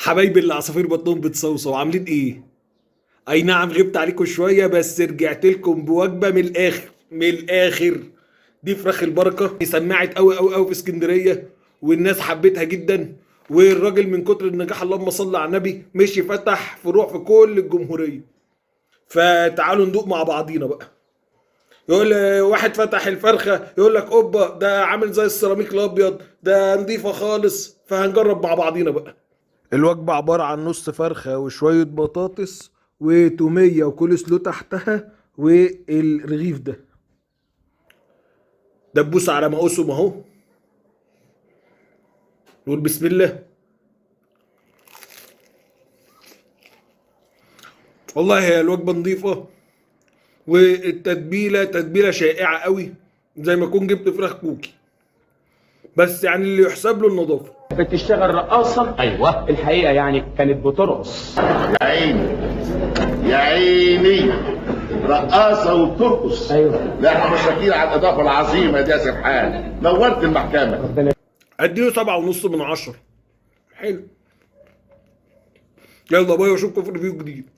حبايبي اللي عصافير بطنهم بتصوصو عاملين ايه؟ اي نعم غبت عليكم شويه بس رجعت لكم بوجبه من الاخر من الاخر. دي فراخ البركه سمعت قوي قوي قوي في اسكندريه، والناس حبتها جدا، والراجل من كتر النجاح اللهم صل على النبي مشي فتح فروع في كل الجمهوريه. فتعالوا ندوق مع بعضينا بقى. يقول واحد فتح الفرخه يقول لك اوبا ده عامل زي السيراميك الابيض، ده نضيفه خالص، فهنجرب مع بعضينا بقى. الوجبة عبارة عن نص فرخة وشوية بطاطس وتومية وكول سلو تحتها والرغيف ده. دبوس على مقاسهم اهو. نقول بسم الله. والله هي الوجبة نظيفة، والتتبيلة تتبيلة شائعة قوي، زي ما اكون جبت فراخ كوكي، بس يعني اللي يحسب له النظافة. بتشتغل رقاصة. ايوه الحقيقة يعني كانت بترقص. يا عيني يا عيني، رقاصة وبترقص. ايوه. لا احنا مشاكين على الإضافة العظيمة دي يا سرحان، نورت المحكمة. اديله 7.5 من 10. حلو. يلا باي واشوفكم في ريفيو جديد.